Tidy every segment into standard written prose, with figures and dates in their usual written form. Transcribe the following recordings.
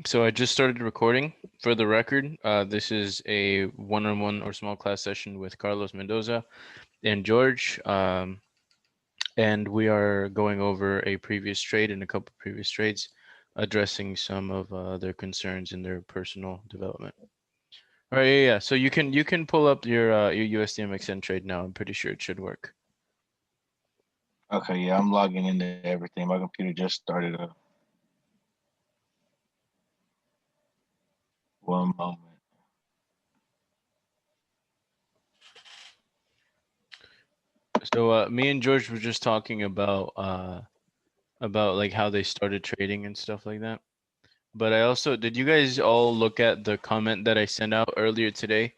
So I just started recording. For the record, this is a one-on-one or small class session with Carlos Mendoza and George, and we are going over a previous trade and a couple previous trades, addressing some of their concerns in their personal development. All right, yeah. So you can pull up your USDMXN trade now. I'm pretty sure it should work. Okay, yeah, I'm logging into everything. My computer just started up. One moment. So me and George were just talking about like how they started trading and stuff like that. But I also, did you guys all look at the comment that I sent out earlier today,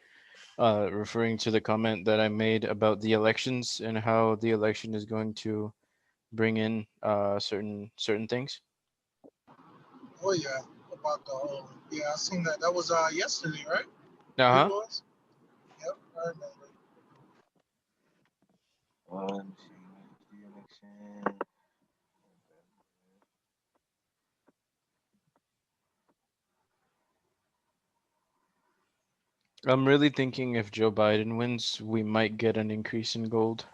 referring to the comment that I made about the elections and how the election is going to bring in certain things? Oh yeah, about the whole. Yeah, I seen that. That was yesterday, right? I think it Uh-huh. was. Yep, I remember. Let me see. USD I'm really thinking if Joe Biden wins, we might get an increase in gold,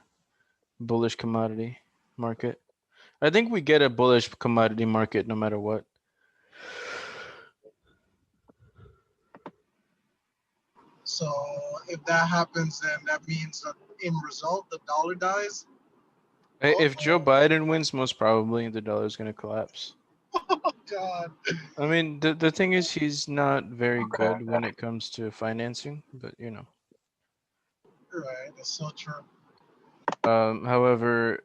bullish commodity market. I think we get a bullish commodity market no matter what. So if that happens, then that means that in result the dollar dies. If Joe Oh, Biden wins, most probably the dollar is going to collapse. oh God. I mean, the thing is, he's not very good Okay. when it comes to financing, but you know. Right, that's so true. However,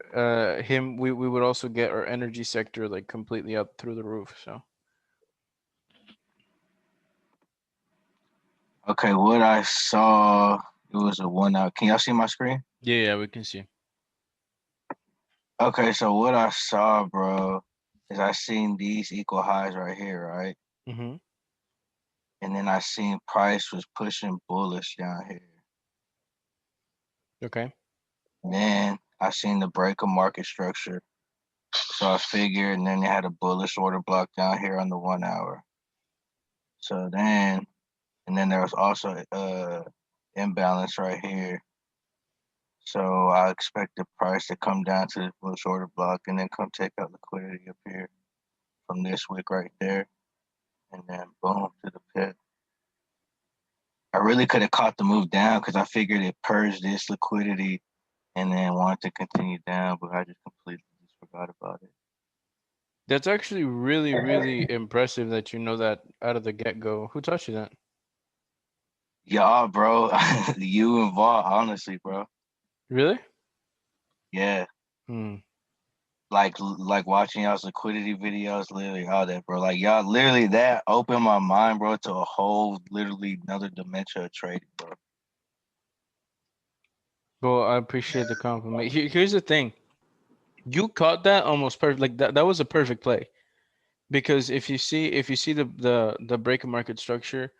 we would also get our energy sector like completely up through the roof. So Okay, what I saw, it was a 1 hour. Can y'all see my screen? yeah, we can see. Okay, so what I saw, bro, is I seen these equal highs right here, right? Mm-hmm. And then I seen price was pushing bullish down here. Okay. Then I seen the break of market structure. So I figured, and then they had a bullish order block down here on the 1 hour. So then, and then there was also imbalance right here. So I expect the price to come down to the bullish order block and then come take out liquidity up here from this wick right there, and then boom to the pit. I really could have caught the move down because I figured it purged this liquidity and then wanted to continue down, but I just completely just forgot about it. That's actually really, really impressive that you know that out of the get-go. Who taught you that? Y'all, bro, you involved, honestly, bro. Really? Yeah, Hmm. like watching y'all's liquidity videos, literally all that, bro. Like y'all, literally that opened my mind, bro, to a whole, literally another dimension of trading, bro. Well, I appreciate the compliment. Here's the thing. You caught that almost perfect. Like that was a perfect play. Because if you see the break of market structure,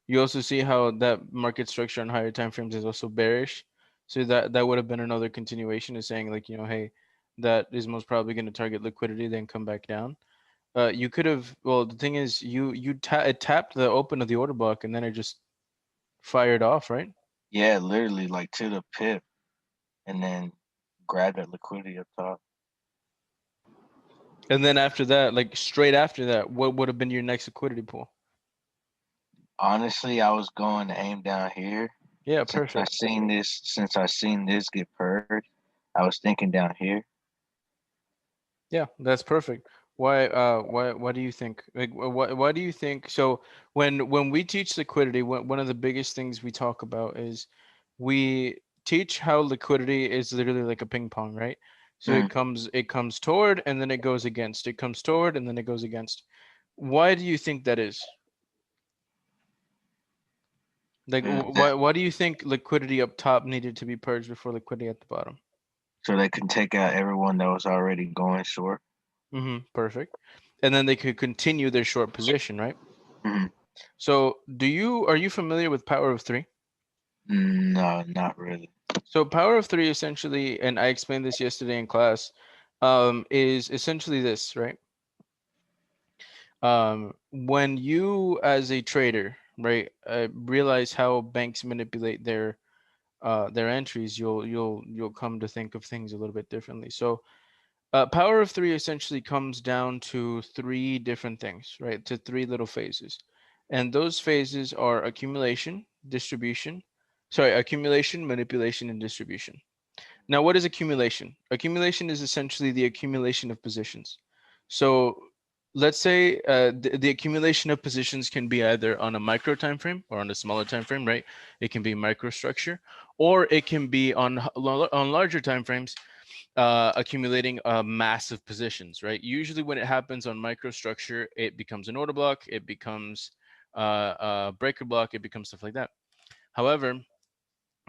you also see how that market structure on higher time frames is also bearish. So that would have been another continuation of saying like, hey, that is most probably going to target liquidity, then come back down. You could have, well, the thing is, it tapped the open of the order block and then it just fired off, right? Yeah, literally like to the pip, and then grab that liquidity up top. And then after that, like straight after that, what would have been your next liquidity pool? Honestly, I was going to aim down here. Yeah, perfect. Since I seen this get purged, I was thinking down here. Yeah, that's perfect. Why do you think like why do you think so when we teach liquidity, one of the biggest things we talk about is we teach how liquidity is literally like a ping pong, right? So Mm. it comes toward and then it goes against. It comes toward and then it goes against. Why do you think that is? Like That why do you think liquidity up top needed to be purged before liquidity at the bottom? so they can take out everyone that was already going short. Perfect. And then they could continue their short position, right? Mm. So, are you familiar with Power of Three? No, not really. So, Power of Three essentially, and I explained this yesterday in class, is essentially this, right? When you as a trader, right, realize how banks manipulate their entries, you'll come to think of things a little bit differently. So power of three essentially comes down to three different things, right? To three little phases. And those phases are accumulation, distribution, sorry, accumulation, manipulation, and distribution. Now, what is accumulation? Accumulation is essentially the accumulation of positions. So let's say the accumulation of positions can be either on a micro time frame or on a smaller time frame, right? It can be microstructure, or it can be on larger time frames, accumulating massive positions, right? Usually when it happens on microstructure, it becomes an order block, it becomes a breaker block, it becomes stuff like that. However,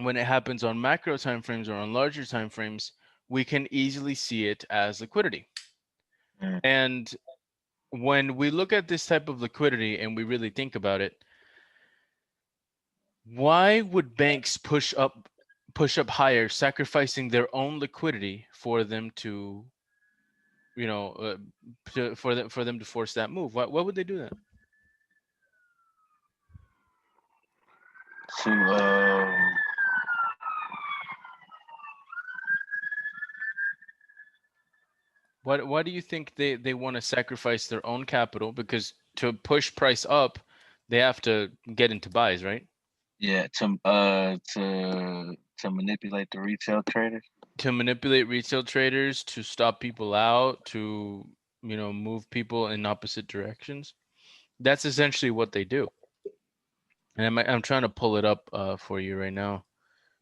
when it happens on macro time frames or on larger time frames, we can easily see it as liquidity. Mm. And when we look at this type of liquidity and we really think about it, why would banks push up higher, sacrificing their own liquidity for them to, for them to force that move? Why would they do that? To Why do you think they want to sacrifice their own capital? Because to push price up, they have to get into buys, right? yeah, to manipulate the retail traders. To manipulate retail traders, to stop people out, to move people in opposite directions. That's essentially what they do. And I'm trying to pull it up for you right now.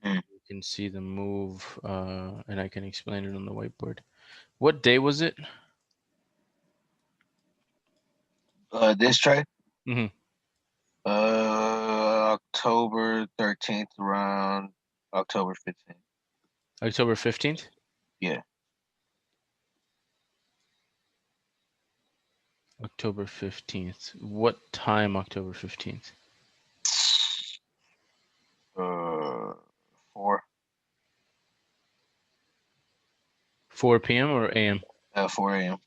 Mm. You can see the move, and I can explain it on the whiteboard. What day was it? This trade, Hmm. October 13th, around October 15th. October 15th. Yeah, October 15th. What time October 15th? uh, 4 4 p.m. or a.m.? 4 a.m.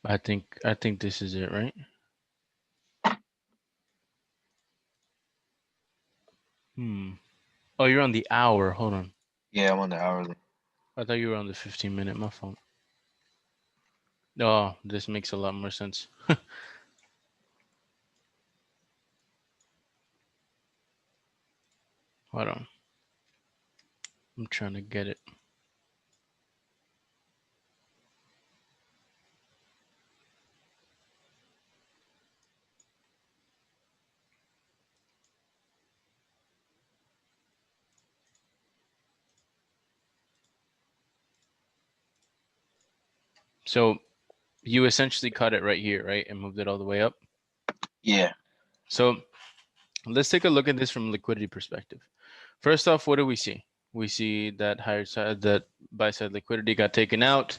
I think this is it, right? Oh, you're on the hour. Hold on. Yeah, I'm on the hourly. I thought you were on the 15-minute. My fault. Oh, this makes a lot more sense. Hold on. I'm trying to get it. So you essentially cut it right here, right? And moved it all the way up. Yeah. So let's take a look at this from a liquidity perspective. First off, what do we see? We see that higher side, that buy side liquidity got taken out,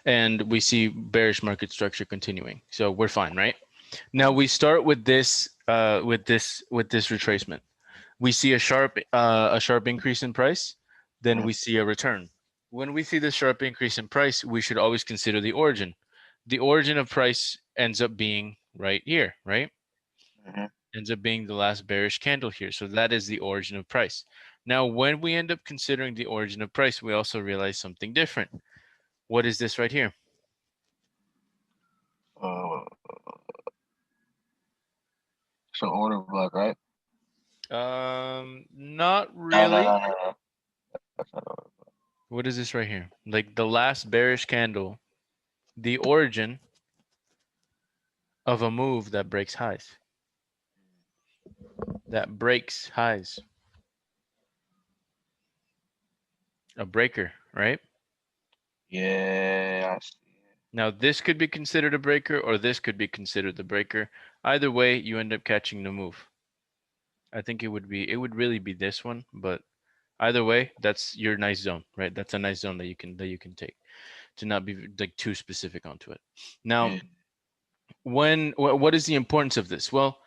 and we see bearish market structure continuing. So we're fine, right? Now we start with this retracement. We see a sharp increase in price, then Mm. we see a return. When we see this sharp increase in price, we should always consider the origin. The origin of price ends up being right here, right? Hmm. Ends up being the last bearish candle here. So that is the origin of price. Now, when we end up considering the origin of price, we also realize something different. What is this right here? Uh, so order block, right? Not No, no, really. no, no, no. That's not order block. What is this right here? Like the last bearish candle, the origin of a move that breaks highs. That breaks highs. A breaker, right? Yeah, I see. Now, this could be considered a breaker, or this could be considered the breaker. Either way, you end up catching the move. I think it would really be this one, but either way, that's your nice zone, right? That's a nice zone that you can take to not be like too specific onto it. Now, Yeah. what is the importance of this? Well,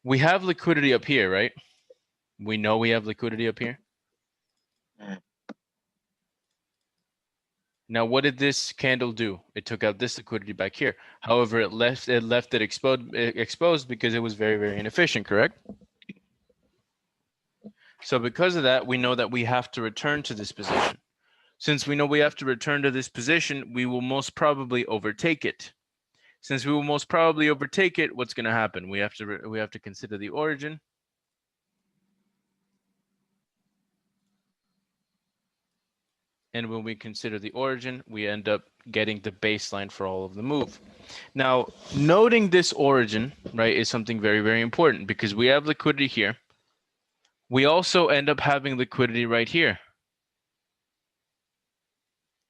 we have liquidity up here, right? We know we have liquidity up here. Mm. Now, what did this candle do? It took out this liquidity back here. However, it left it exposed because it was very, very inefficient, correct? So because of that, we know that we have to return to this position. Since we know we have to return to this position, we will most probably overtake it. Since we will most probably overtake it, what's going to happen? We have to consider the origin. And when we consider the origin, we end up getting the baseline for all of the move. Now, noting this origin, right, is something very, very important because we have liquidity here. We also end up having liquidity right here.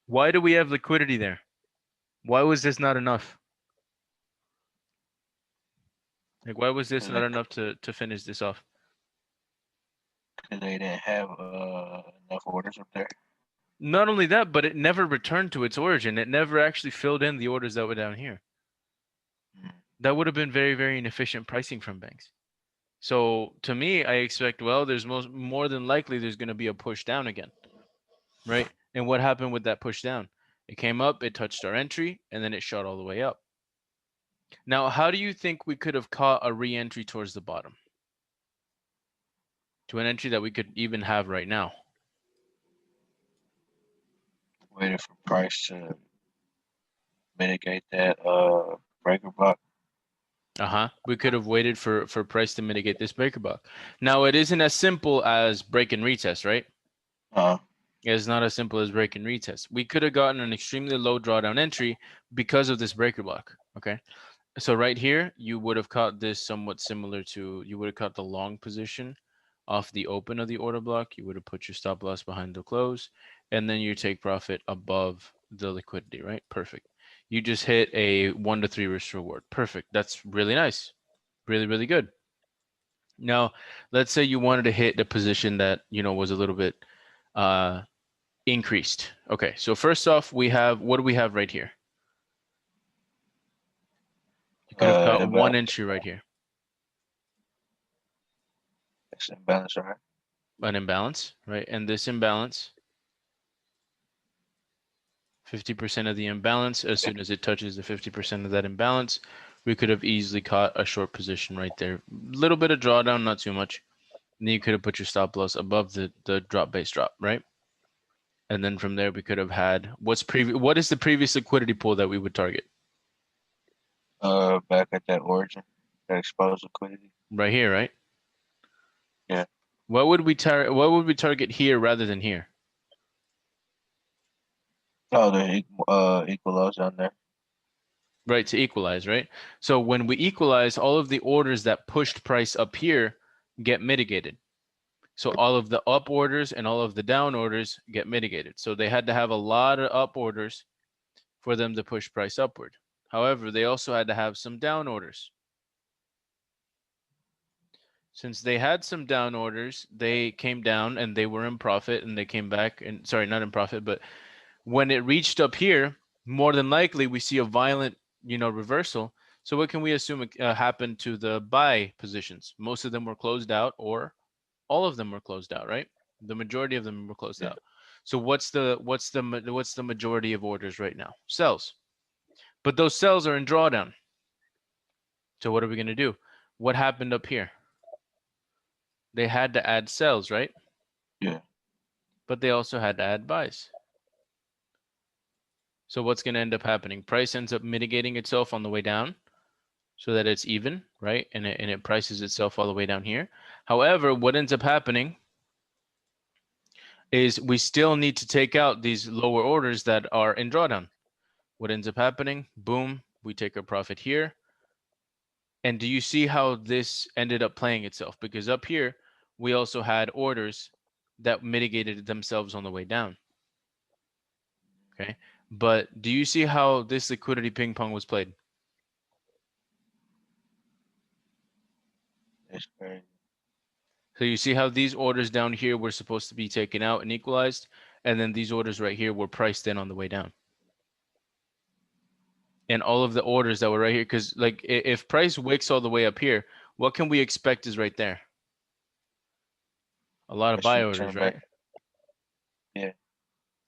Why do we have liquidity there? Why was this not enough? Like, why was this not enough to finish this off? Because they didn't have enough orders up there. Not only that, but it never returned to its origin. It never actually filled in the orders that were down here. That would have been very, very inefficient pricing from banks. So to me, I expect, well, there's more than likely there's going to be a push down again, right? And what happened with that push down? It came up, it touched our entry, and then it shot all the way up. Now, how do you think we could have caught a re-entry towards the bottom? To an entry that we could even have right now? Waiting for price to mitigate that breaker block. We could have waited for price to mitigate this breaker block. Now, it isn't as simple as break and retest, right? It's not as simple as break and retest. We could have gotten an extremely low drawdown entry because of this breaker block, okay? So right here, you would have caught this somewhat similar to, you would have caught the long position off the open of the order block. You would have put your stop loss behind the close, and then you take profit above the liquidity, right? Perfect. You just hit a 1 to 3 risk reward. Perfect. That's really nice. Really, really good. Now, let's say you wanted to hit the position that, you know, was a little bit increased. Okay, so first off, we have, what do we have right here? You could have caught one entry right here. It's imbalance, right? An imbalance, right? And this imbalance, 50% of the imbalance, as soon as it touches the 50% of that imbalance, we could have easily caught a short position right there. Little bit of drawdown, not too much. And then you could have put your stop loss above the drop base drop, right? And then from there we could have had what is the previous liquidity pool that we would target? Back at that origin, that exposed liquidity. Right here, right? Yeah. What would we target here rather than here? Oh, the equal lows down there. Right, to equalize, right? So when we equalize, all of the orders that pushed price up here get mitigated. So all of the up orders and all of the down orders get mitigated. So they had to have a lot of up orders for them to push price upward. However, they also had to have some down orders. Since they had some down orders, they came down and they were in profit, and they came back, and sorry, not in profit, but when it reached up here, more than likely we see a violent, you know, reversal. So what can we assume happened to the buy positions? Most of them were closed out, or all of them were closed out, right? The majority of them were closed out. So what's the majority of orders right now? Sells. But those sells are in drawdown. So what are we going to do? What happened up here? They had to add sells, right? Yeah. But they also had to add buys. So what's going to end up happening? Price ends up mitigating itself on the way down so that it's even, right? And it prices itself all the way down here. However, what ends up happening is we still need to take out these lower orders that are in drawdown. What ends up happening? Boom, we take our profit here. And do you see how this ended up playing itself? Because up here, we also had orders that mitigated themselves on the way down. Okay. But do you see how this liquidity ping pong was played? It's crazy. So you see how these orders down here were supposed to be taken out and equalized, and then these orders right here were priced in on the way down. And all of the orders that were right here, because like if price wicks all the way up here, what can we expect is right there? A lot of buy orders, right? Yeah.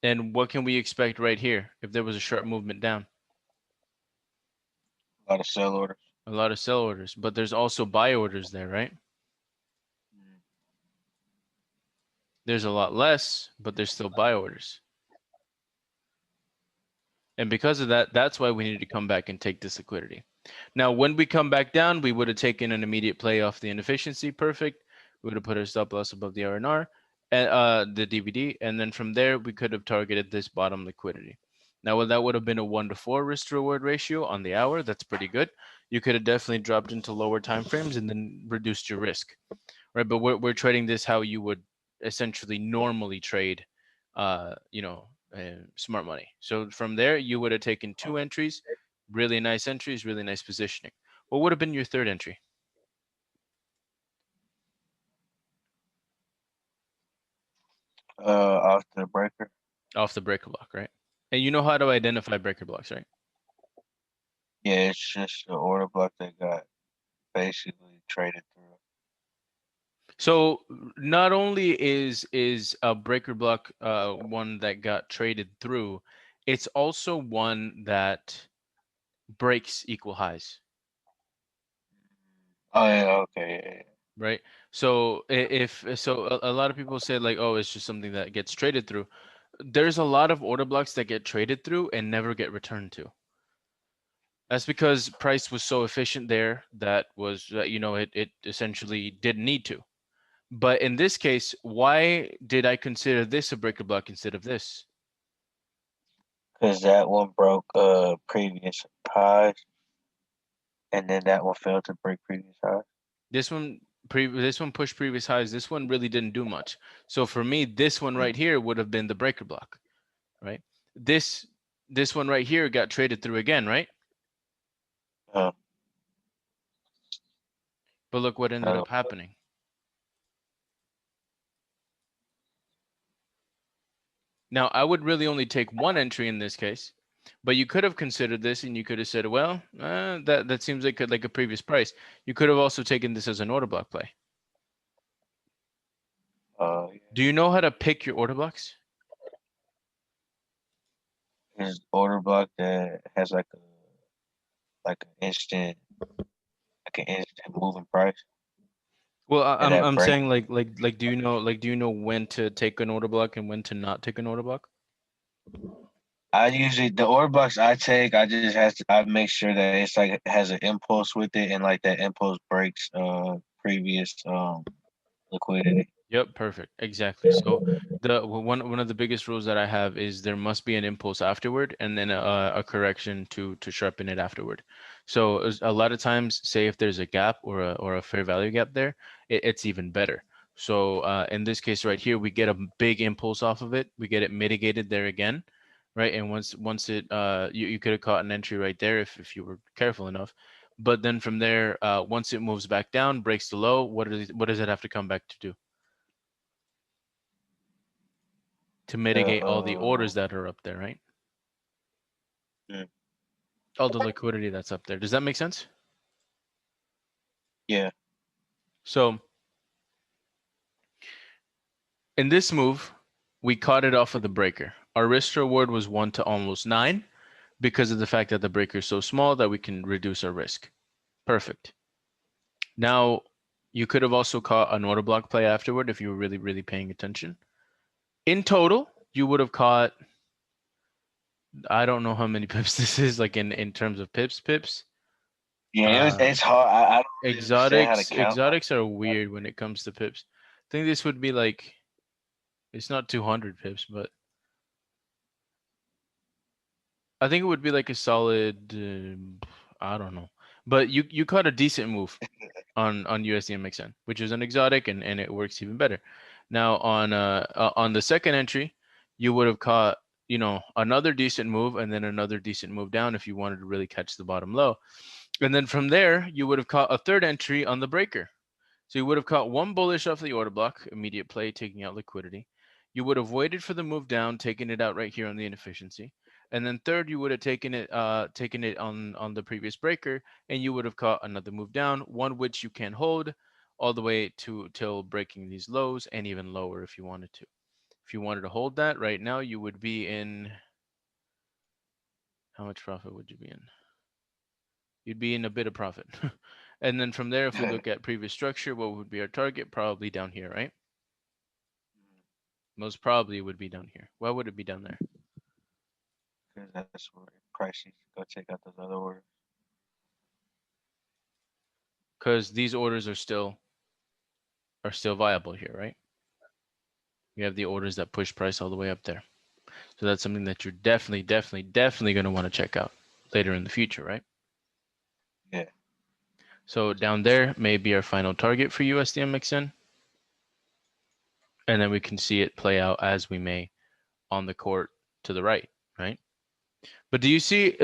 And what can we expect right here if there was a sharp movement down? A lot of sell orders. A lot of sell orders, but there's also buy orders there, right? There's a lot less, but there's still buy orders. And because of that, that's why we need to come back and take this liquidity. Now, when we come back down, we would have taken an immediate play off the inefficiency. Perfect. We would have put our stop loss above the R&R, and the DVD. And then from there, we could have targeted this bottom liquidity. Now, well, that would have been a 1-to-4 risk to reward ratio on the hour. That's pretty good. You could have definitely dropped into lower time frames and then reduced your risk, right? But we're trading this how you would essentially normally trade, smart money. So from there, you would have taken 2 entries, really nice entries, really nice positioning. What would have been your third entry? Off the breaker. Off the breaker block, right? And you know how to identify breaker blocks, right? Yeah, it's just the order block that got basically traded through. So not only is a breaker block one that got traded through, it's also one that breaks equal highs. Oh yeah, okay, yeah. Right. So if so, a lot of people say like, oh, it's just something that gets traded through. There's a lot of order blocks that get traded through and never get returned to. That's because price was so efficient there that was it essentially didn't need to. But in this case, why did I consider this a breaker block instead of this? Because that one broke previous highs, and then that one failed to break previous highs. This one pushed previous highs. This one really didn't do much. So for me, this one right here would have been the breaker block, right? This this one right here got traded through again, right? Uh, But look what ended uh, up happening. Now, I would really only take 1 entry in this case, but you could have considered this and you could have said, well, that seems like a previous price. You could have also taken this as an order block play. yeah. Do you know how to pick your order blocks? His order block that has like an instant moving price, Well, and I'm that I'm break. saying do you know when to take an order block and when to not take an order block? I usually the order blocks I take, I make sure that it's like has an impulse with it, and like that impulse breaks previous liquidity. Yep, perfect. Exactly. So one of the biggest rules that I have is there must be an impulse afterward and then a correction to sharpen it afterward. So a lot of times, say if there's a gap or a fair value gap there, it's even better. So in this case right here, we get a big impulse off of it. We get it mitigated there again, right? And once it you could have caught an entry right there if you were careful enough. But then from there, once it moves back down, breaks the low, what does it have to come back to do? To The mitigate all the orders that are up there, right? mm, All the liquidity that's up there. Does that make sense? yeah, So in this move, we caught it off of the breaker. Our risk to reward was 1 to almost 9 because of the fact that the breaker is so small that we can reduce our risk. Perfect. Now, you could have also caught an order block play afterward if you were really, really paying attention. In total, you would have caught, I don't know how many pips this is, like in terms of pips. yeah. Uh, It's hard. I don't really understand how to count. Exotics are weird when it comes to pips. I think this would be like, it's not 200 pips, but I think it would be like a solid, I don't know. But you caught a decent move on USDMXN, which is an exotic and it works even better. Now on the second entry, you would have caught, another decent move and then another decent move down if you wanted to really catch the bottom low. And then from there, you would have caught a third entry on the breaker. So you would have caught one bullish off the order block, immediate play, taking out liquidity. You would have waited for the move down, taking it out right here on the inefficiency. And then third, you would have taken it on the previous breaker, and you would have caught another move down, one which you can hold all the way to till breaking these lows and even lower if you wanted to. If you wanted to hold that right now, you would be in, how much profit would you be in? You'd be in a bit of profit. And then from there, if we look at previous structure, what would be our target? Probably down here, right? Most probably it would be down here. Why would it be down there? Because that's where price needs to go check out those other orders. Because these orders are still viable here, right? We have the orders that push price all the way up there. So that's something that you're definitely going to want to check out later in the future, right? Yeah. So down there may be our final target for USDMXN. And then we can see it play out as we may on the court to the right, right? But do you see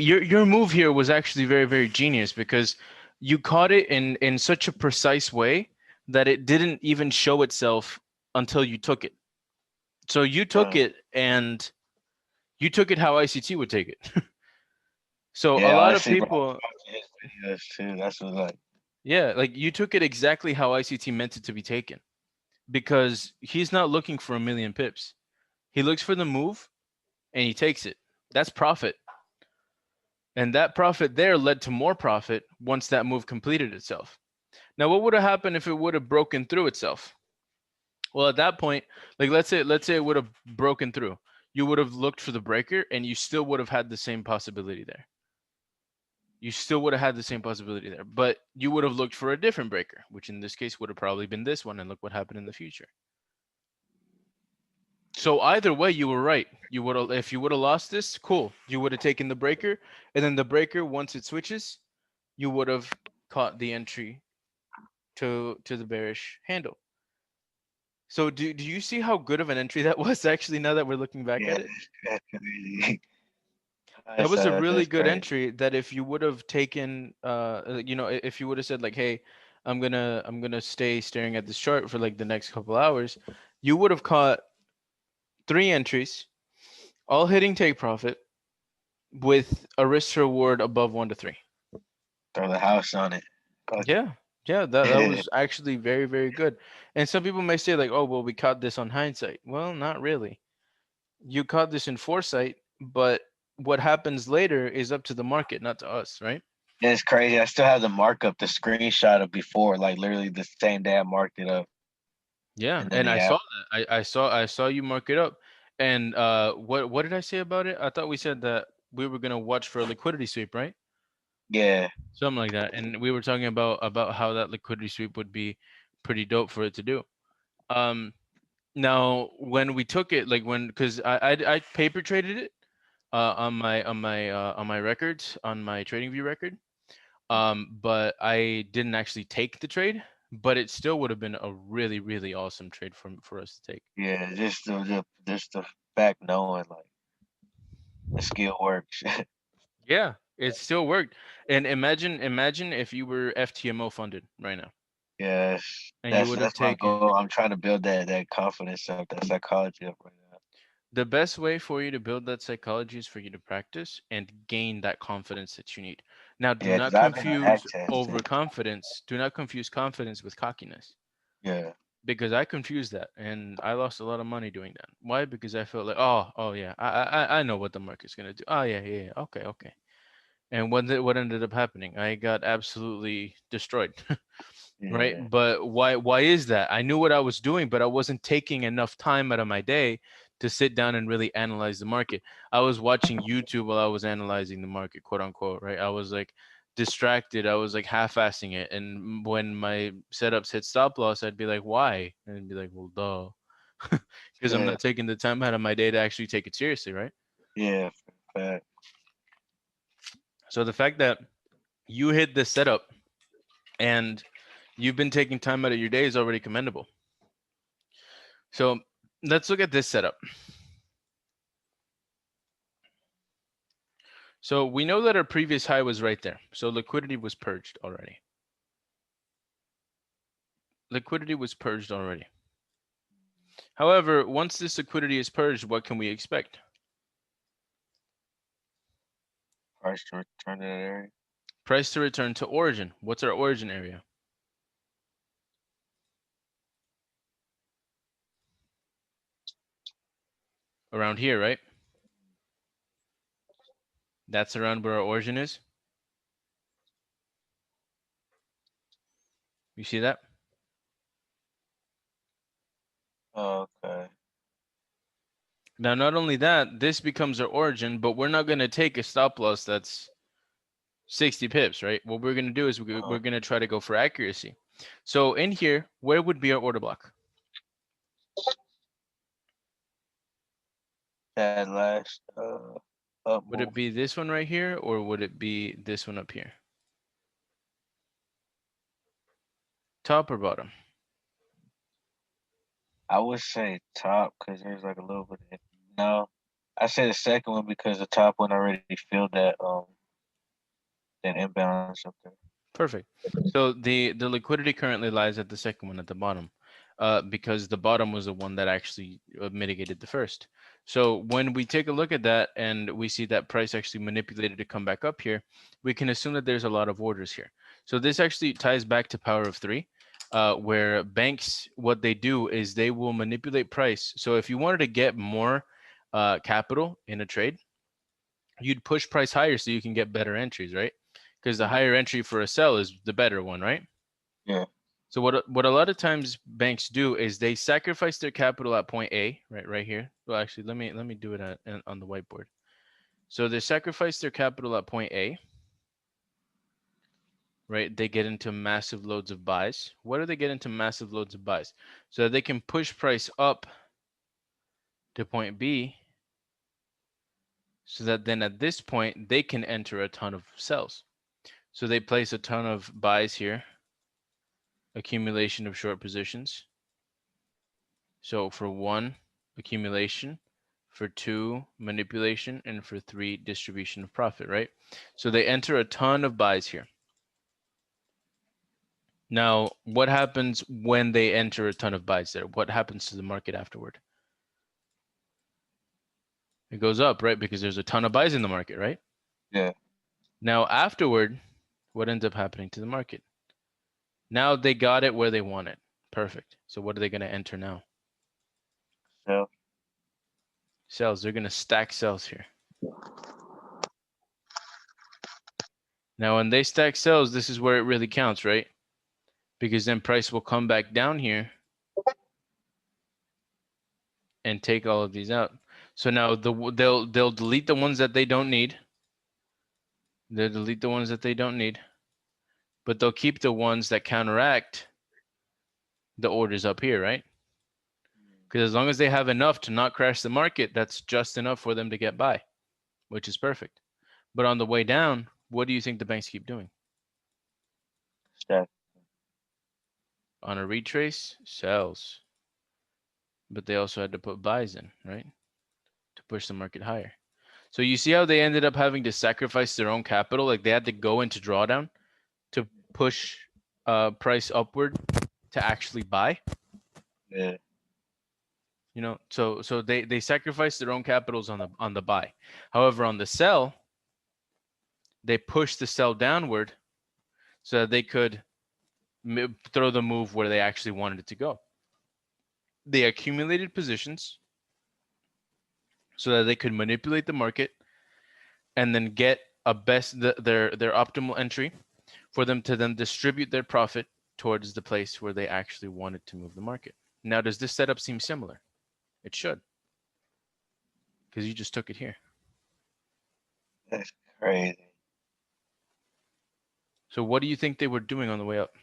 your move here was actually very genius, because you caught it in such a precise way that it didn't even show itself until you took it. So you took it, and you took it how ICT would take it. So a Yeah, lot of honestly, bro, I was people, watching his videos too. That's what like. yeah, like you took it exactly how ICT meant it to be taken, because he's not looking for a million pips. He looks for the move and he takes it. That's profit. And that profit there led to more profit once that move completed itself. Now, what would have happened if it would have broken through itself? Well, at that point, like let's say it would have broken through. You would have looked for the breaker and you still would have had the same possibility there. You still would have had the same possibility there, but you would have looked for a different breaker, which in this case would have probably been this one, and look what happened in the future. So either way, you were right. You would have, if you would have lost this, cool. You would have taken the breaker, and then the breaker, once it switches, you would have caught the entry to the bearish handle. So do you see how good of an entry that was actually, now that we're looking back Yeah, at it? that's crazy. That was a Hindsight, really that's good crazy. entry that if you would have taken if you would have said like, hey, I'm gonna stay staring at this chart for like the next couple hours, you would have caught 3 entries, all hitting take profit with a risk to reward above 1 to 3. Throw the house on it. Fuck Yeah, yeah, that it. was actually very good. And some people may say like, oh well, we caught this on hindsight. Well, not really. You caught this in foresight, but what happens later is up to the market, not to us, right? It's crazy. I still have the markup, the screenshot of before, like literally the same day I marked it up, Yeah, and then and the I app. saw that. I saw you mark it up. And what did I say about it? I thought we said that we were gonna watch for a liquidity sweep, right? Yeah, Something like that. And we were talking about how that liquidity sweep would be pretty dope for it to do. Um, Now when we took it, like when, because I paper traded it on my records, on my trading view record. But I didn't actually take the trade, but it still would have been a really awesome trade for us to take. yeah. Just the fact knowing like the skill works. Yeah, it still worked. And imagine if you were FTMO funded right now, Yes, and you that's would have that's my taken. goal. I'm trying to build that confidence up, that psychology up right now. The best way for you to build that psychology is for you to practice and gain that confidence that you need. Now, do Yeah, because not I've been on hack confuse test too. overconfidence. Do not confuse confidence with cockiness, Yeah, because I confused that and I lost a lot of money doing that. Why? Because I felt like, oh yeah, I know what the market's gonna do. Oh yeah, okay. And what ended up happening? I got absolutely destroyed. Right? yeah, But why is that? I knew what I was doing, but I wasn't taking enough time out of my day to sit down and really analyze the market. I was watching YouTube while I was analyzing the market, quote unquote, right? I was like distracted. I was like half-assing it. And when my setups hit stop loss, I'd be like, why? And I'd be like, well, duh. Because I'm yeah, not taking the time out of my day to actually take it seriously, right? yeah. Fact. So the fact that you hit this setup and you've been taking time out of your day is already commendable. So let's look at this setup. So we know that our previous high was right there. So liquidity was purged already. Liquidity was purged already. However, once this liquidity is purged, what can we expect? Price to return to that area. Price to return to origin. What's our origin area? Around here, right? That's around where our origin is. You see that? Okay. Now, not only that, this becomes our origin, but we're not going to take a stop loss that's 60 pips, right? What we're going to do is we're going to try to go for accuracy. So in here, where would be our order block? That last up Would move. it be this one right here, or would it be this one up here? Top or bottom? I would say top because there's like a little bit. No, I say the second one because the top one already filled that imbalance up there. Perfect. So the liquidity currently lies at the second one at the bottom, because the bottom was the one that actually mitigated the first. So when we take a look at that and we see that price actually manipulated to come back up here, we can assume that there's a lot of orders here. So this actually ties back to power of three, where banks, what they do is they will manipulate price. So if you wanted to get more capital in a trade, you'd push price higher so you can get better entries, right? Because the higher entry for a sell is the better one, right? Yeah. So what a lot of times banks do is they sacrifice their capital at point A, right here. Well, actually, let me do it on the whiteboard. So they sacrifice their capital at point A, right? They get into massive loads of buys. What do they get into massive loads of buys? So that they can push price up to point B, so that then at this point they can enter a ton of sells. So they place a ton of buys here, accumulation of short positions. So for one, accumulation, for two, manipulation, and for three, distribution of profit, right? So they enter a ton of buys here. Now, what happens when they enter a ton of buys there? What happens to the market afterward? It goes up, right? Because there's a ton of buys in the market, right? Yeah. Now, afterward, what ends up happening to the market? Now they got it where they want it. Perfect. So what are they going to enter now? So Sells. They're going to stack sells here. Now, when they stack sells, this is where it really counts, right? Because then price will come back down here and take all of these out. So now they'll delete the ones that they don't need. They'll delete the ones that they don't need, but they'll keep the ones that counteract the orders up here, right? Because as long as they have enough to not crash the market, that's just enough for them to get by, which is perfect. But on the way down, what do you think the banks keep doing? stack. On a retrace, sells. But they also had to put buys in, right? To push the market higher. So you see how they ended up having to sacrifice their own capital? Like they had to go into drawdown to push price upward to actually buy. Yeah. You know, so they sacrificed their own capitals on the buy. However, on the sell, they pushed the sell downward so that they could throw the move where they actually wanted it to go. They accumulated positions so that they could manipulate the market and then get a their optimal entry for them to then distribute their profit towards the place where they actually wanted to move the market. Now, does this setup seem similar? It should, because you just took it here. That's crazy. So what do you think they were doing on the way up?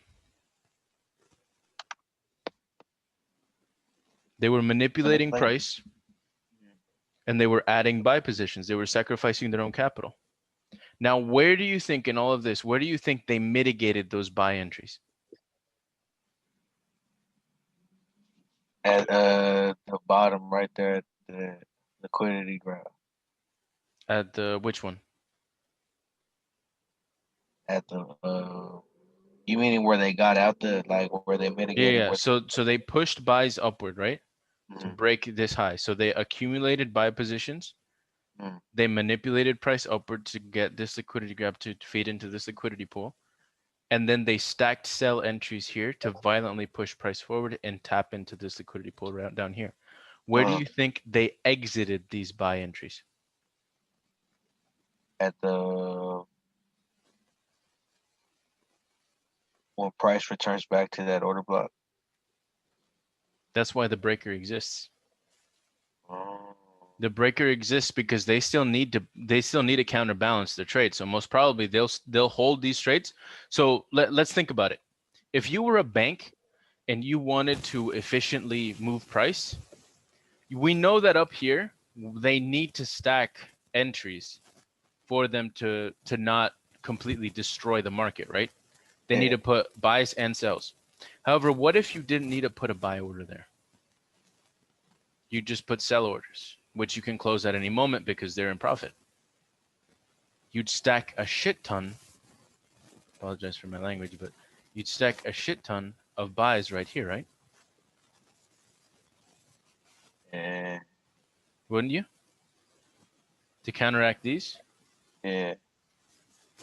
They were manipulating price and they were adding buy positions. They were sacrificing their own capital. Now, where do you think in all of this, where do you think they mitigated those buy entries? At the bottom right there at the liquidity graph. At the which one? At the you meaning where they got out the like where they mitigated? Yeah. So they pushed buys upward, right? To Mhm. break this high. So they accumulated buy positions. Mhm. They manipulated price upward to get this liquidity grab to feed into this liquidity pool. And then they stacked sell entries here to violently push price forward and tap into this liquidity pool right down here. where do you think they exited these buy entries? At the when price returns back to that order block. That's why the breaker exists. Oh. The breaker exists because they still need to counterbalance their trade. So most probably they'll hold these trades. So let's think about it. If you were a bank and you wanted to efficiently move price, we know that up here they need to stack entries for them to not completely destroy the market, right? They need to put buys and sells. However, what if you didn't need to put a buy order there? You just put sell orders, which you can close at any moment because they're in profit. You'd stack a shit ton. Apologize for my language, but you'd stack a shit ton of buys right here, right? Yeah. Wouldn't you? To counteract these? Yeah.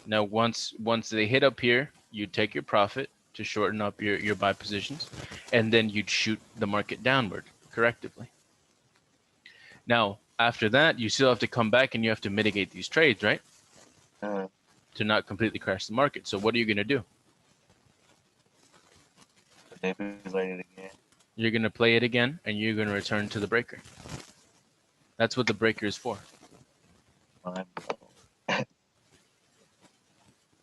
Now, once they hit up here, you'd take your profit to shorten up your buy positions, and then you'd shoot the market downward correctively. Now, after that, you still have to come back and you have to mitigate these trades, right? To not completely crash the market. So what are you going to do? Manipulate it again. You're going to play it again, and you're going to return to the breaker. That's what the breaker is for.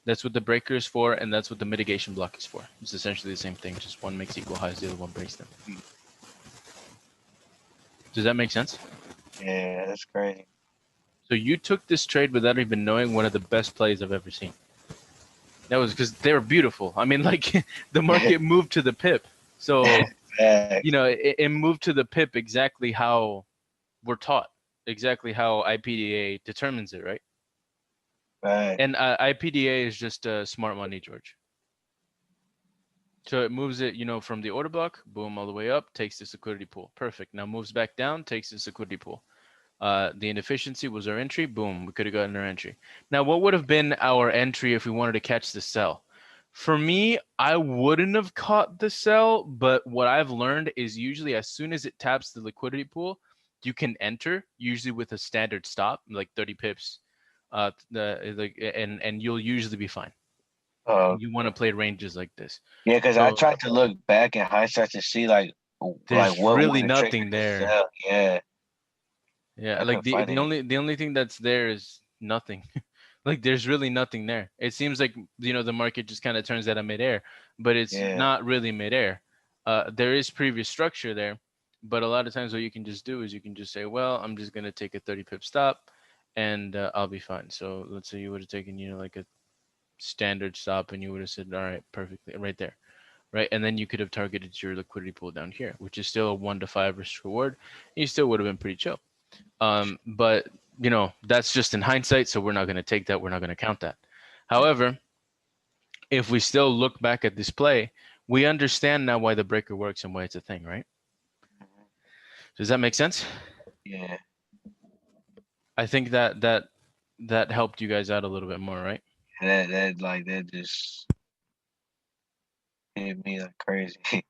That's what the breaker is for, and that's what the mitigation block is for. It's essentially the same thing, just one makes equal highs, the other one breaks them. Does that make sense? Yeah, that's crazy. So you took this trade without even knowing one of the best plays I've ever seen. That was because they were beautiful. I mean, like the market moved to the pip. So, you know, it moved to the pip exactly how we're taught, exactly how IPDA determines it, right? Right. And IPDA is just smart money, George. So it moves it, you know, from the order block, boom, all the way up, takes this liquidity pool. Perfect. Now moves back down, takes this liquidity pool. The inefficiency was our entry. Boom, we could have gotten our entry. Now, what would have been our entry if we wanted to catch the sell? For me, I wouldn't have caught the sell, but what I've learned is usually as soon as it taps the liquidity pool, you can enter, usually with a standard stop, like 30 pips, and you'll usually be fine. You want to play ranges like this. Yeah, because I tried to look back in hindsight to see like there's what really would nothing there. Sell. Yeah. Yeah, like the only thing that's there is nothing. Like there's really nothing there. It seems like, you know, the market just kind of turns out of midair, but it's not really midair. There is previous structure there, but a lot of times what you can just do is you can just say, well, I'm just gonna take a 30 pip stop, and I'll be fine. So let's say you would have taken, you know, like a standard stop, and you would have said, all right, perfectly, right there, right, and then you could have targeted your liquidity pool down here, which is still a 1 to 5 risk reward. You still would have been pretty chill. But you know, that's just in hindsight, so we're not going to take that. We're not going to count that. However, if we still look back at this play, we understand now why the breaker works and why it's a thing, right? Does that make sense? Yeah. I think that helped you guys out a little bit more, right? That just hit me like crazy.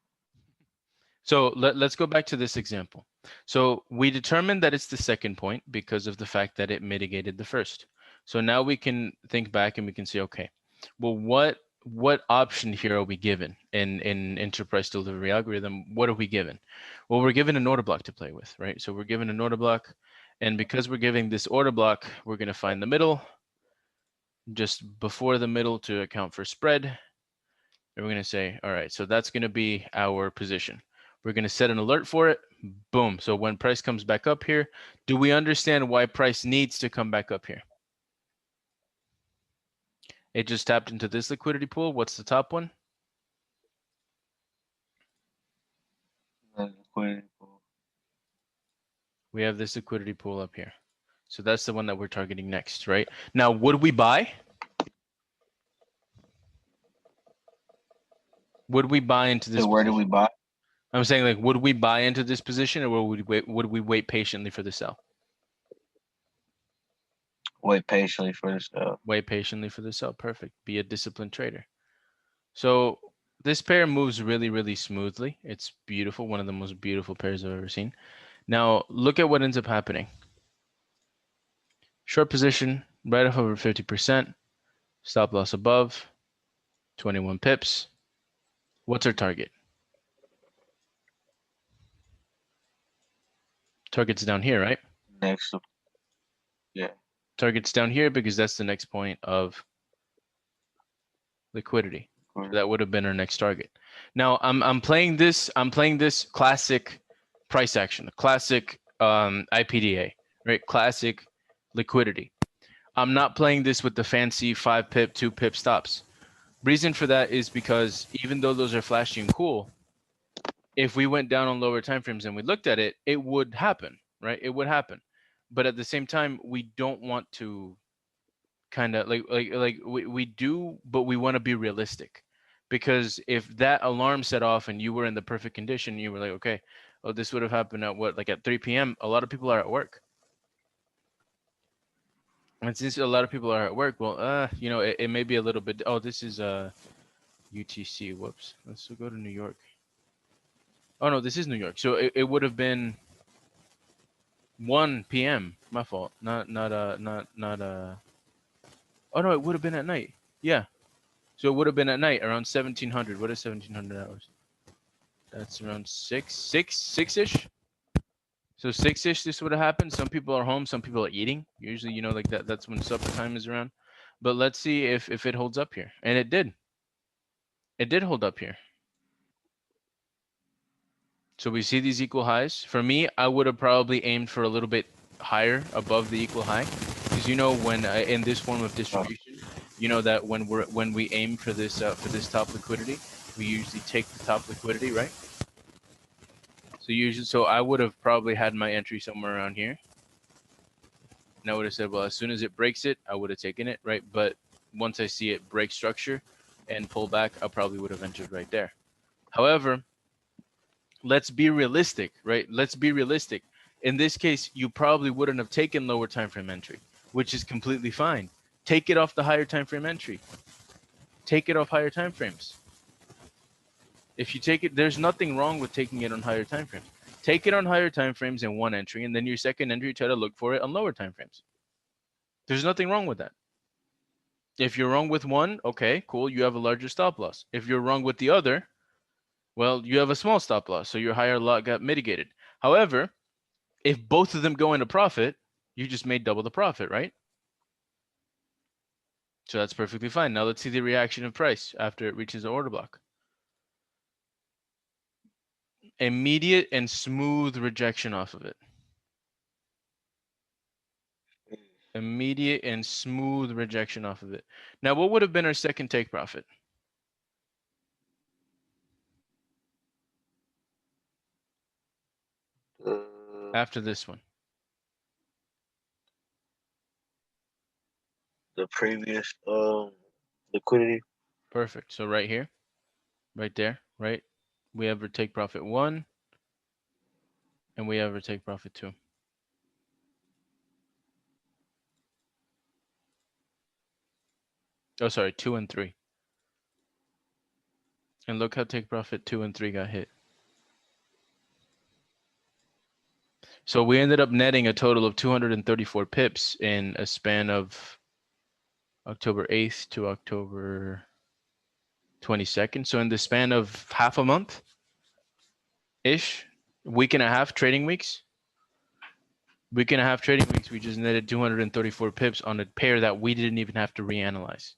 So let's go back to this example. So we determined that it's the second point because of the fact that it mitigated the first. So now we can think back and we can say, okay, well, what option here are we given in enterprise delivery algorithm? What are we given? Well, we're given an order block to play with, right? So we're given an order block, and because we're giving this order block, we're going to find the middle, just before the middle to account for spread. And we're going to say, all right, so that's going to be our position. We're going to set an alert for it. Boom. So when price comes back up here, do we understand why price needs to come back up here? It just tapped into this liquidity pool. What's the top one? We have this liquidity pool up here. So that's the one that we're targeting next, right? Now, would we buy? Would we buy into this? Where do we buy? I'm saying, like, would we buy into this position, or would we wait patiently for the sell? Wait patiently for the sell. Wait patiently for the sell. Perfect. Be a disciplined trader. So this pair moves really, really smoothly. It's beautiful. One of the most beautiful pairs I've ever seen. Now look at what ends up happening. Short position, right off over 50%, stop loss above, 21 pips. What's our target? Target's down here, right? Next, yeah. Target's down here because that's the next point of liquidity. So that would have been our next target. Now I'm playing this classic price action, classic IPDA, right? Classic liquidity. I'm not playing this with the fancy 5 pip, 2 pip stops. Reason for that is because even though those are flashy and cool, if we went down on lower time frames and we looked at it, it would happen, right? It would happen. But at the same time, we don't want to kind of like we do, but we want to be realistic. Because if that alarm set off and you were in the perfect condition, you were like, okay, oh, this would have happened at what, like at 3 p.m. A lot of people are at work. And since a lot of people are at work, well, you know, it may be a little bit. Oh, this is UTC. Whoops. Let's go to New York. Oh no, this is New York. So it would have been 1 p.m. My fault. Not. Oh no, it would have been at night. Yeah. So it would have been at night around 1700. What is 1700 hours? That's around six-ish. So 6-ish, this would have happened. Some people are home, some people are eating. Usually, you know, like that's when supper time is around. But let's see if it holds up here. And it did. It did hold up here. So we see these equal highs. For me, I would have probably aimed for a little bit higher above the equal high. Because you know, when in this form of distribution, you know that when we aim for this top liquidity, we usually take the top liquidity, right? So I would have probably had my entry somewhere around here. And I would have said, well, as soon as it breaks it, I would have taken it, right? But once I see it break structure and pull back, I probably would have entered right there. However, let's be realistic, right? Let's be realistic. In this case, you probably wouldn't have taken lower time frame entry, which is completely fine. Take it off the higher time frame entry. Take it off higher time frames. If you take it, there's nothing wrong with taking it on higher time frames. Take it on higher time frames in one entry, and then your second entry, try to look for it on lower time frames. There's nothing wrong with that. If you're wrong with one, okay, cool, you have a larger stop loss. If you're wrong with the other, well, you have a small stop loss, so your higher lot got mitigated. However, if both of them go into profit, you just made double the profit, right? So that's perfectly fine. Now let's see the reaction of price after it reaches the order block. Immediate and smooth rejection off of it. Immediate and smooth rejection off of it. Now, what would have been our second take profit? After this one. The previous liquidity. Perfect. So right here, right there, right? We have our take profit 1, and we have our take profit 2. Oh, sorry, 2 and 3. And look how take profit 2 and 3 got hit. So we ended up netting a total of 234 pips in a span of October 8th to October 22nd. So in the span of half a month-ish, week and a half trading weeks, we just netted 234 pips on a pair that we didn't even have to reanalyze.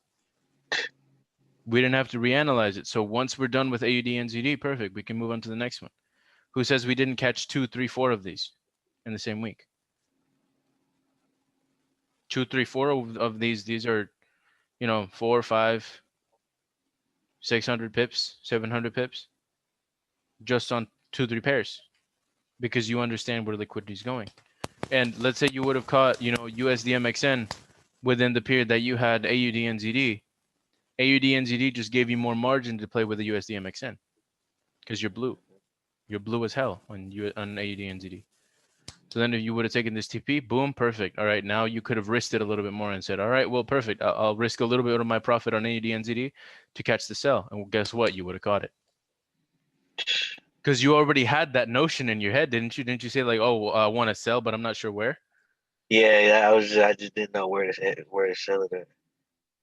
We didn't have to reanalyze it. So once we're done with AUD and ZD, perfect. We can move on to the next one. Who says we didn't catch 2, 3, 4 of these in the same week? 2, 3, 4 of these are, you know, 4, 5, 600 pips, 700 pips, just on 2, 3 pairs, because you understand where liquidity is going. And let's say you would have caught, you know, USDMXN within the period that you had AUD and ZD. AUD and ZD just gave you more margin to play with the USDMXN because you're blue. You're blue as hell on AUD and ZD. So then if you would have taken this TP, boom, perfect. All right, now you could have risked it a little bit more and said, all right, well, perfect. I'll risk a little bit of my profit on AUD and ZD to catch the sell. And guess what? You would have caught it. Because you already had that notion in your head, didn't you? Didn't you say like, oh, I want to sell, but I'm not sure where? Yeah, yeah. I just didn't know where to sell it at.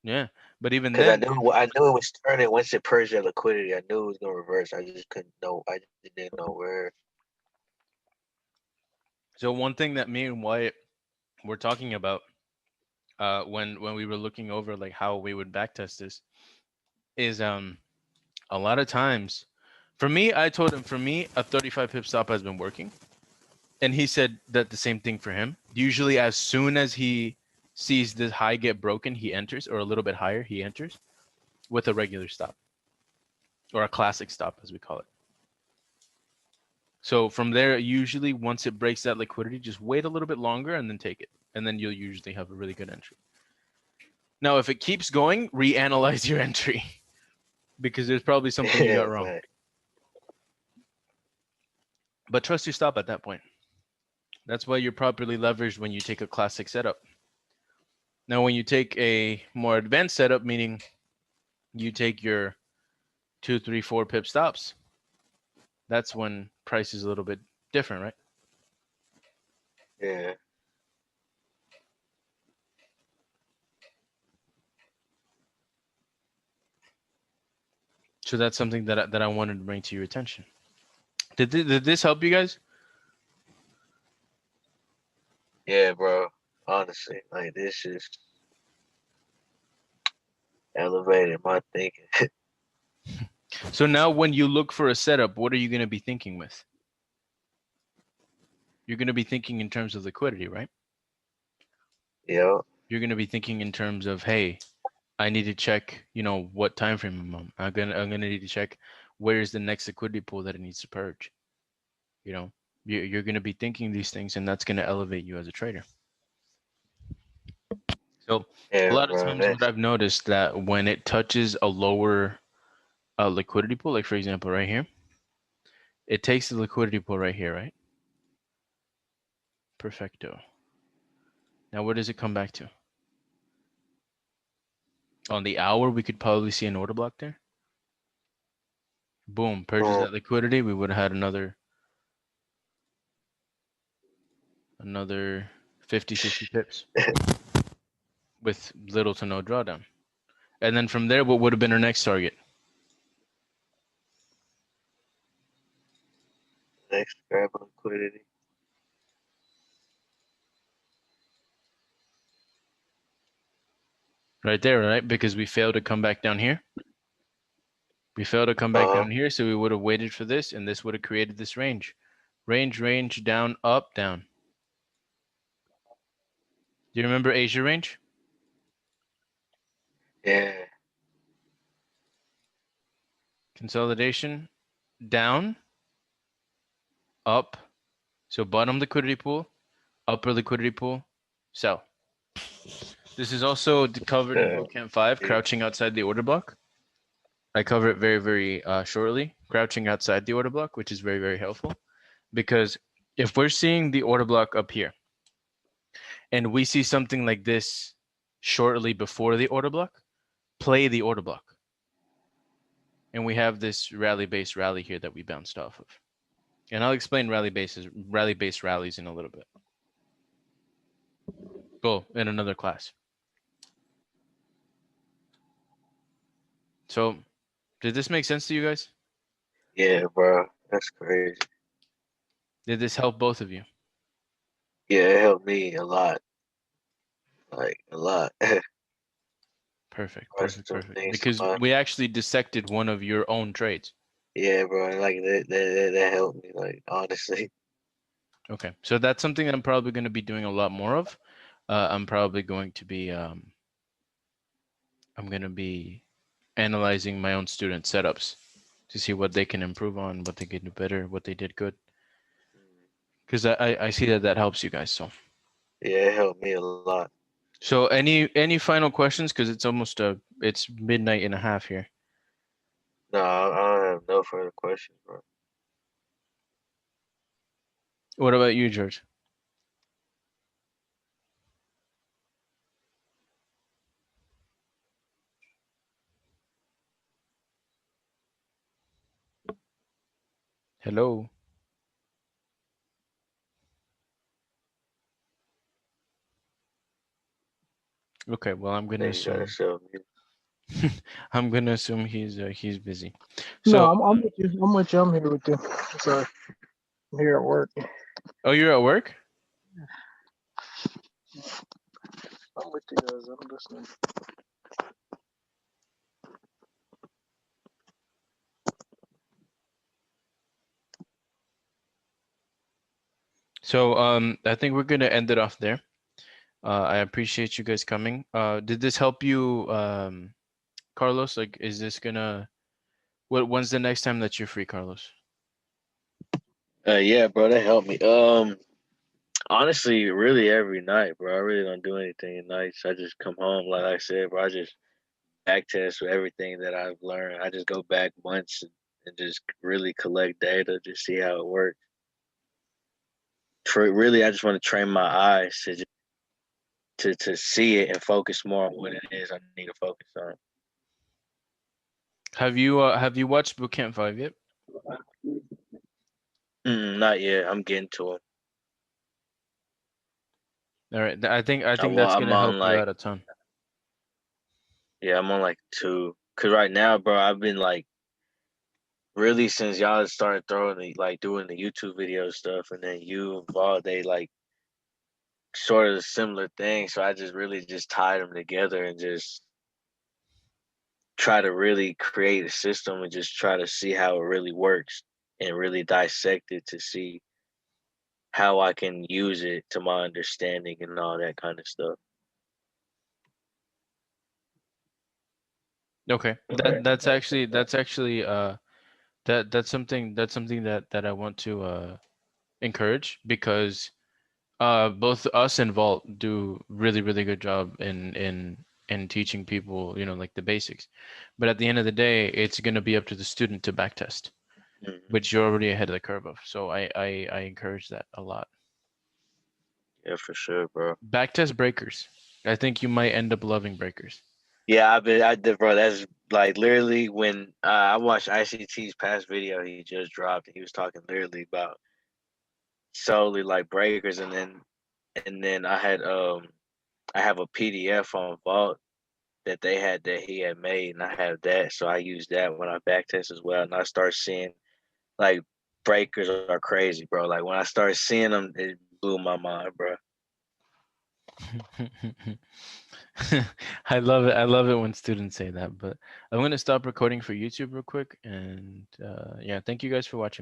Yeah, but even Because then, I knew it was turning once it purged that liquidity. I knew it was gonna reverse. I just couldn't know. I just didn't know where. so one thing that me and Wyatt were talking about when we were looking over like how we would backtest this is a lot of times for me, I told him for me a 35 pip stop has been working, and he said that the same thing for him. Usually, as soon as he sees the high get broken, he enters, or a little bit higher, he enters with a regular stop or a classic stop, as we call it. So from there, usually once it breaks that liquidity, just wait a little bit longer and then take it, and then you'll usually have a really good entry. Now, if it keeps going, reanalyze your entry because there's probably something you Yeah, got wrong. but But trust your stop at that point. That's why you're properly leveraged when you take a classic setup. Now, when you take a more advanced setup, meaning you take your 2, 3, 4 pip stops, that's when price is a little bit different, right? yeah, So that's something that I wanted to bring to your attention. Did this help you guys? yeah, bro. Honestly, like this just elevated my thinking. So now when you look for a setup, what are you going to be thinking with? You're going to be thinking in terms of liquidity, right? Yeah, You're going to be thinking in terms of, hey, I need to check, what time frame I'm on. I'm gonna need to check where's the next liquidity pool that it needs to purge. You know, you're going to be thinking these things, and that's going to elevate you as a trader. So a yeah, lot of bro. times, what That's I've noticed that when it touches a lower liquidity pool, like for example, right here, it takes the liquidity pool right here, right? Perfecto. Now, where does it come back to? On the hour, we could probably see an order block there. Boom, purges boom. that liquidity. We would have had another 50, 60 pips with little to no drawdown. And then from there, what would have been our next target? Next grab liquidity. Right there, right? Because we failed to come back down here. We failed to come back Uh huh. down here, so we would have waited for this, and this would have created this range. Range, down, up, down. Do you remember Asia range? Yeah. Consolidation, down, up. So bottom liquidity pool, upper liquidity pool, sell. This is also covered in Yeah. Bootcamp 5, Yeah. crouching outside the order block. I cover it very, very shortly, crouching outside the order block, which is very, very helpful. Because if we're seeing the order block up here, and we see something like this shortly before the order block, play the order block. And we have this rally-based rally here that we bounced off of. And I'll explain rally-based rallies in a little bit. Cool, in another class. So, did this make sense to you guys? Yeah, bro. That's crazy. Did this help both of you? Yeah, it helped me a lot. Like a lot. Perfect, Pressing perfect, some perfect. things to Because my we actually dissected one of your own trades. yeah, bro. And like that helped me. Like honestly. Okay, so that's something that I'm probably going to be doing a lot more of. I'm probably going to be I'm going to be analyzing my own student setups to see what they can improve on, what they can do better, what they did good. Because I see that helps you guys. Yeah, it helped me a lot. So any final questions? Because it's almost it's midnight and a half here. No, I don't have no further questions, bro. What about you, George? Hello. Okay, well, I'm gonna Then you gotta assume show me. I'm gonna assume he's busy. No, So, I'm with you. I'm with you. I'm here with you. Sorry, I'm here at work. oh, you're at work? I'm with you guys. I'm listening. So, I think we're gonna end it off there. I appreciate you guys coming. Did this help you, Carlos? Like, is this gonna when's the next time that you're free, Carlos? Yeah, bro, that helped me. Honestly, really every night, bro. I really don't do anything at nights. I just come home, like I said, bro. I just back test with everything that I've learned. I just go back months and just really collect data, just see how it works. Really, I just want to train my eyes to see it and focus more on what it is I need to focus on. Have you watched Bootcamp 5 yet? Not yet. I'm getting to it. All right, I think Well, that's I'm gonna on help you like out a ton. yeah, I'm on like two. Cause right now, bro, I've been like really since y'all started throwing the like doing the YouTube video stuff, and then you and Val, they like sort of a similar thing. So I just really just tied them together and just try to really create a system and just try to see how it really works and really dissect it to see how I can use it to my understanding and all that kind of stuff. Okay, that's actually that's something that I want to encourage, because both us and Vault do really good job in teaching people, like the basics. But at the end of the day, it's going to be up to the student to backtest, Hmm. which you're already ahead of the curve of. So I encourage that a lot. Yeah, for sure, bro. Backtest breakers. I think you might end up loving breakers. Yeah, I did, bro. That's like literally when I watched ICT's past video he just dropped. He was talking literally about solely like breakers, and then I have a PDF on Vault that they had that he had made, and I have that, so I use that when I backtest as well, and I start seeing like breakers are crazy, bro. Like when I started seeing them, it blew my mind, bro. I love it. I love it when students say that. But I'm going to stop recording for YouTube real quick. And yeah, thank you guys for watching.